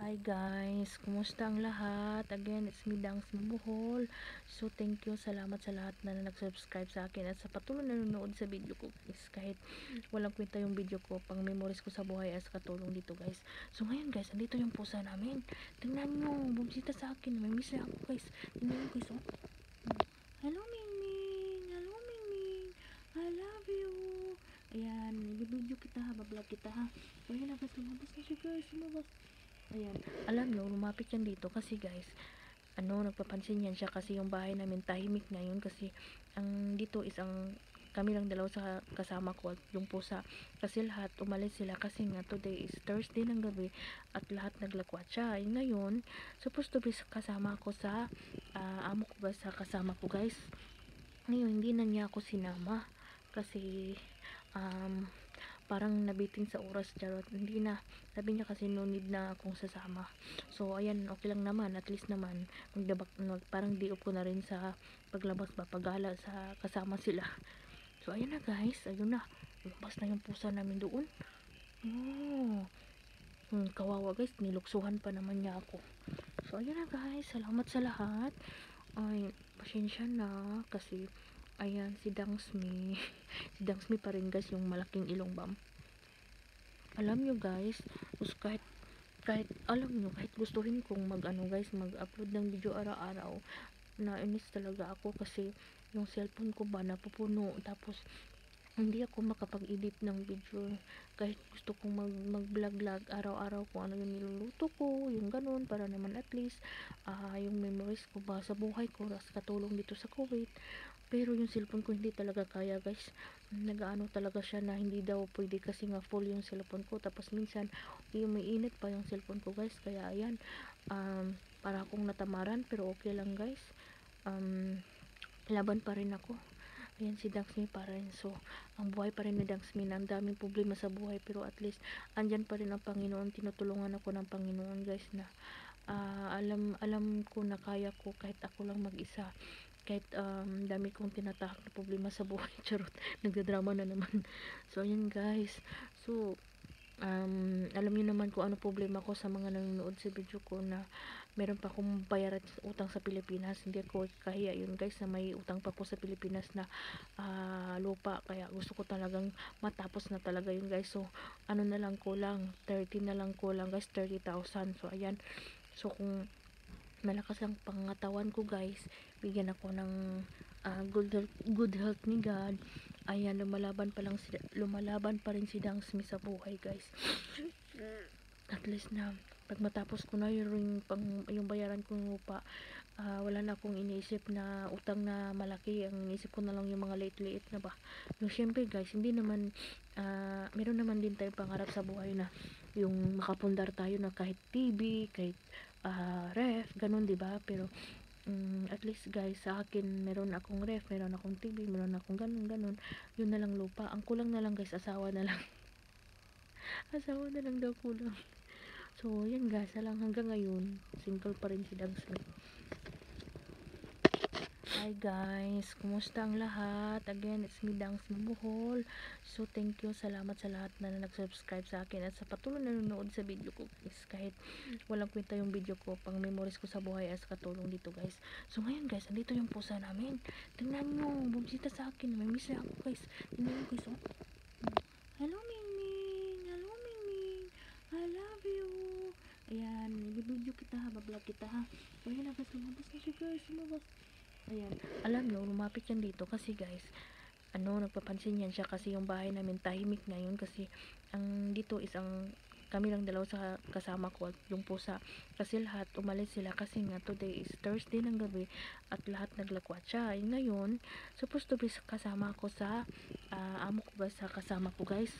Hi guys, kumusta ang lahat? Again, it's me Dangs Mabuhol. So thank you, salamat sa lahat na nag-subscribe sa akin at sa patuloy na nanonood sa video ko guys. Kahit walang kwenta yung video ko, pang memories ko sa buhay as katulong dito guys. So ngayon guys, andito yung pusa namin. Tingnan nyo, bumisita sa akin. May miss na ako guys. Tingnan nyo guys, oh. Hello Mingming! Hello Mingming! I love you! Ayan, video kita ha, bablog kita ha. So ayan na guys, lumabas na siya guys, lumabas. Ayan, alam nyo, lumapit yan dito kasi guys, nagpapansin yan siya kasi yung bahay namin tahimik ngayon kasi ang dito is ang kami lang dalawa sa kasama ko at yung pusa kasi lahat umalis sila kasi nga today is Thursday ng gabi at lahat naglakwatsa. Ngayon, supposed to be kasama ako sa amo ko guys, sa kasama ko guys. Ngayon, hindi na niya ako sinama kasi um, parang nabitin sa oras, charot, hindi na, sabi niya kasi no need na akong sasama. So ayan, okay lang naman, at least naman parang di up ko na rin sa paglabas ba, paggala sa kasama sila. So ayan na guys, ayun na, lumabas na yung pusa namin doon. Oh, kawawa guys, niluksuhan pa naman niya ako. So ayan na guys, salamat sa lahat. Ay, pasensya na kasi ayan, si Dangsmi si Dangsmi pa rin guys, yung malaking ilong bam. Alam nyo guys, kahit alam nyo, kahit gustuhin kong guys, mag-upload ng video araw-araw, nainis talaga ako kasi yung cellphone ko ba napupuno, tapos hindi ako makapag-edit ng video. Kahit gusto kong mag-vlog araw-araw kung ano yung niluluto ko, yung ganun, para naman at least yung memories ko ba sa buhay ko as katulong dito sa Kuwait. Pero yung cellphone ko hindi talaga kaya guys, nagaano talaga siya na hindi daw pwede kasi nga full yung cellphone ko, tapos minsan may init pa yung cellphone ko guys, kaya ayan, para akong natamaran pero okay lang guys. Laban pa rin ako. Ayan si Dangsmi pa rin. So ang buhay pa rin ni Dangsmi, ang daming problema sa buhay pero at least andyan pa rin ang Panginoon, tinutulungan ako ng Panginoon guys na alam ko na kaya ko kahit ako lang mag-isa, kahit dami kong tinatahak na problema sa buhay. Charot, nagdadrama na naman. So ayan guys, so alam niyo naman kung ano problema ko sa mga nanonood sa video ko, na meron pa akong bayaran utang sa Pilipinas. Hindi ako kahiya yun guys, na may utang pa ko sa Pilipinas na lupa, kaya gusto ko talagang matapos na talaga yun guys. So ano na lang kulang, 30 na lang kulang guys, 30,000. So ayan, so kung malakas ang pangatawan ko guys, bigyan ako ng good health ni God. Ayan, lumalaban pa rin si Dangsmi sa buhay guys. At least na pag matapos ko na yung bayaran kong lupa, wala na akong iniisip na utang na malaki. Ang iniisip ko na lang yung mga liit-liit na ba. No, syempre guys, hindi naman meron naman din tayong pangarap sa buhay na yung makapundar tayo na kahit TV, kahit ref, ganun, di ba? Pero at least guys, sa akin meron akong ref, meron akong TV, meron akong ganun. Yun na lang lupa. Ang kulang na lang guys, asawa na lang. Asawa na lang daw kulang. So yan guys, hanggang ngayon single pa rin si Dangsmi. Hi guys, kumusta ang lahat? Again, it's me Dangs Mabuhol. So thank you, salamat sa lahat na nag-subscribe sa akin at sa patuloy na nanonood sa video ko guys. Kahit walang kwenta yung video ko, pang memories ko sa buhay as katulong dito guys. So ngayon guys, andito yung pusa namin. Tingnan nyo, bumisita sa akin. May miss na ako guys. Tingnan nyo guys, oh. Hello Mingming! Hello Mingming! I love you! Ayan, video kita ha, bablog kita ha. So ayan na guys, lumabas na siya guys, lumabas. Ayan, alam nyo, lumapit yan dito kasi guys, nagpapansin yan siya kasi yung bahay namin tahimik ngayon kasi ang dito is ang kami lang dalawa sa kasama ko at yung pusa kasi lahat umalis sila kasi nga today is Thursday ng gabi at lahat naglakwatsa. Ngayon, supposed to be kasama ako sa amo ko guys, sa kasama ko guys.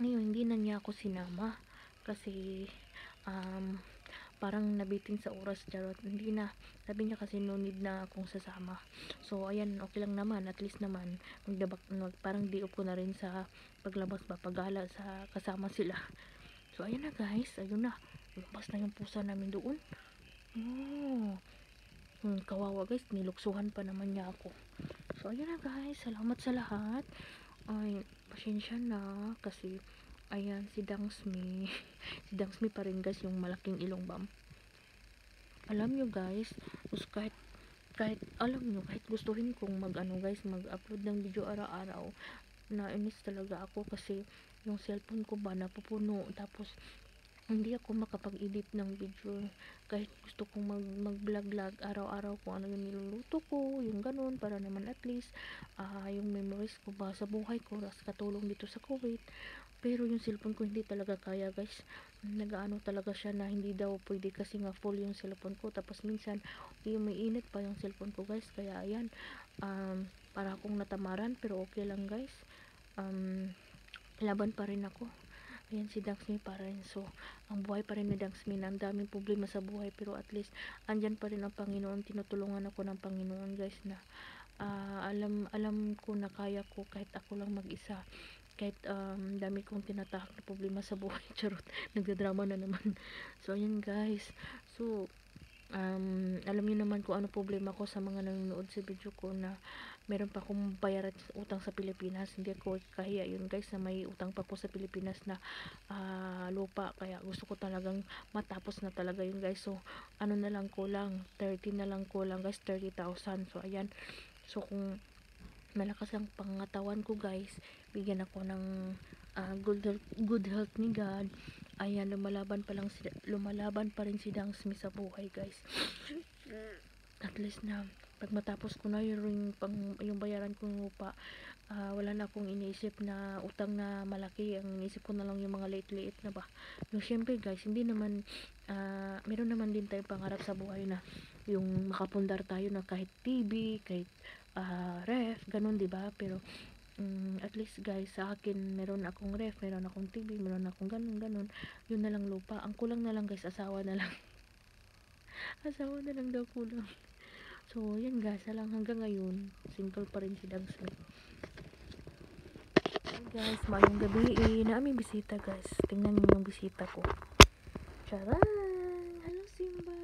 Ngayon, hindi na niya ako sinama kasi parang nabitin sa oras, charot, hindi na, sabi niya kasi no need na akong sasama. So ayan, okay lang naman, at least naman parang di up ko na rin sa paglabas ba, paggala sa kasama sila. So ayan na guys, ayun na, lumabas na yung pusa namin doon. Oh, kawawa guys, niluksuhan pa naman niya ako. So ayan na guys, salamat sa lahat. Ay, pasensya na kasi Ayan, si Dangsmi. Si Dangsmi pa rin guys, yung malaking ilong bam. Alam nyo guys, kahit alam nyo, kahit gustuhin kong mag-upload ng video araw-araw, nainis talaga ako kasi yung cellphone ko ba napupuno, tapos hindi ako makapag-edit ng video. Kahit gusto kong mag-vlog araw-araw kung ano yung niluluto ko, yung ganun, para naman at least yung memories ko ba sa buhay ko as katulong dito sa Kuwait. Pero yung cellphone ko hindi talaga kaya guys, nagaano talaga siya na hindi daw pwede kasi nga full yung cellphone ko, tapos minsan yung may init pa yung cellphone ko guys, kaya ayan, para akong natamaran, pero okay lang guys, laban pa rin ako. Ayan, si Dangsmi pa rin. So, ang buhay pa rin ni Dangsmi, na ang daming problema sa buhay, pero at least andyan pa rin ang Panginoon. Tinutulungan ako ng Panginoon guys, na alam ko na kaya ko kahit ako lang mag-isa, kahit dami kong tinatahak na problema sa buhay. Charot, nagdadrama na naman. So ayan guys, so alam niyo naman kung ano problema ko sa mga nanonood sa video ko, na meron pa akong bayaran utang sa Pilipinas. Hindi ako kahiya yun guys, na may utang pa ko sa Pilipinas na lupa, kaya gusto ko talagang matapos na talaga yun guys. So ano na lang kulang, 30 na lang kulang guys, 30,000. So ayan, so kung malakas ang pangatawan ko guys, bigyan ako ng good health ni God. Ayan, lumalaban pa rin si Dangsmi sa buhay guys. At least na pag matapos ko na yung bayaran kong lupa, wala na akong iniisip na utang na malaki. Ang iniisip ko na lang yung mga liit-liit na ba. Yung syempre guys, hindi naman meron naman din tayong pangarap sa buhay na yung makapundar tayo na kahit TV, kahit ref, ganun, di ba? Pero at least guys, sa akin meron akong ref, meron akong TV, meron akong ganun. Yun na lang lupa. Ang kulang na lang guys, asawa na lang. Asawa na lang daw kulang. So yan guys, hanggang ngayon single pa rin si Dangsmi. Guys, mayong gabi, na aming bisita guys. Tingnan niyo yung bisita ko. Charan! Hello Simba!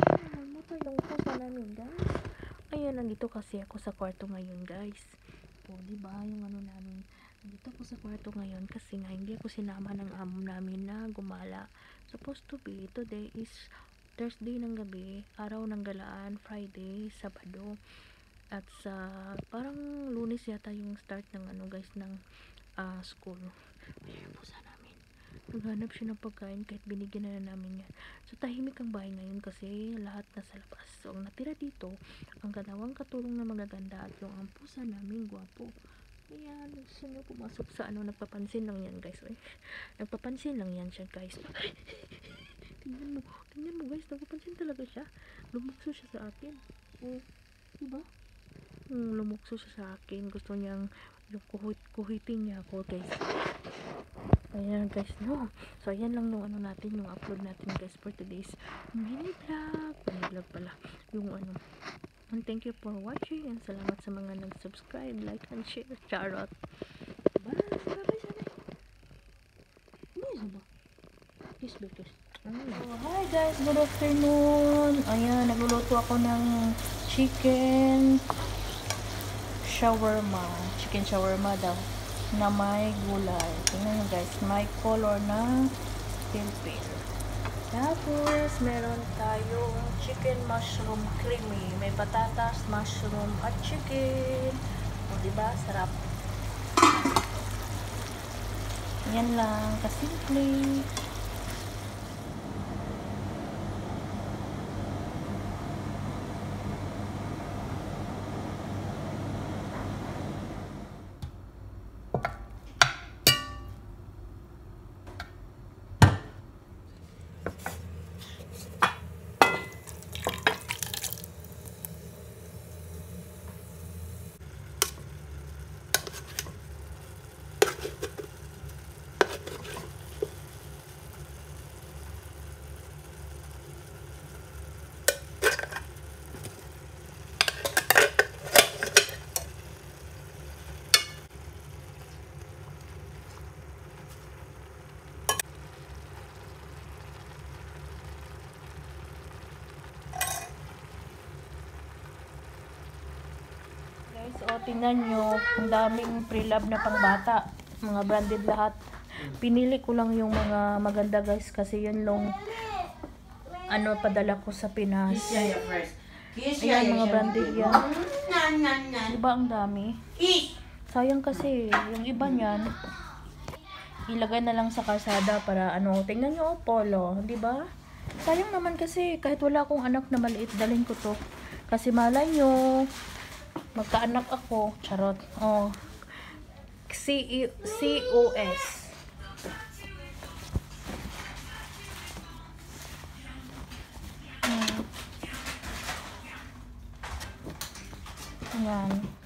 Ayan, motor yung pusa namin guys. Ayan, nandito kasi ako sa kwarto ngayon guys. O, diba, yung ano namin, nandito ako sa kwarto ngayon kasi nga hindi ako sinama ng amo namin na gumala. Supposed to be, today is Thursday ng gabi, araw ng galaan, Friday, Sabado, at sa parang Lunes yata yung start ng ano guys, ng school. Ayan po sa namin, naghanap siya ng pagkain kahit binigyan na namin yan. So tahimik ang bahay ngayon kasi lahat nasa labas. So ang natira dito, ang dalawang katulong na magaganda at yung ang pusa namin gwapo. Ayan, gusto nyo pumasok sa ano, nagpapansin lang yan guys. Nagpapansin lang yan siya guys. tingnan mo guys, nagpapansin talaga siya. Lumukso siya sa akin. Diba? Lumukso siya sa akin. Gusto niyang yung kuhitin niya ako guys. Ayan guys, no. So ayan lang nung ano natin, yung upload natin guys for today's mini vlog pala. Yung ano. And thank you for watching, and salamat sa mga nag-subscribe, like, and share. Charot. Bye. Bye-bye sana. Ano ba? Kiss. Hi guys, good afternoon. Ayan, nagluluto ako ng chicken shawarma daw, na may gulay. Tingnan nyo guys, may color na pink. Tapos meron tayong chicken mushroom creamy, may patatas, mushroom at chicken. O diba, sarap. Yan lang, kasimple. Guys, tingnan nyo, ang daming pre-love na pangbata, mga branded lahat. Pinili ko lang yung mga maganda guys kasi yun lang ano padala ko sa Pinas. Ayan mga branded yan. Diba ang dami? Sayang kasi yung iba niyan ilagay na lang sa kalsada para ano, tingnan nyo polo, diba? Sayang naman kasi kahit wala akong anak na maliit, dalhin ko to. Kasi malay nyo, magkaanak ako, charot. Oh, COS. Ayan.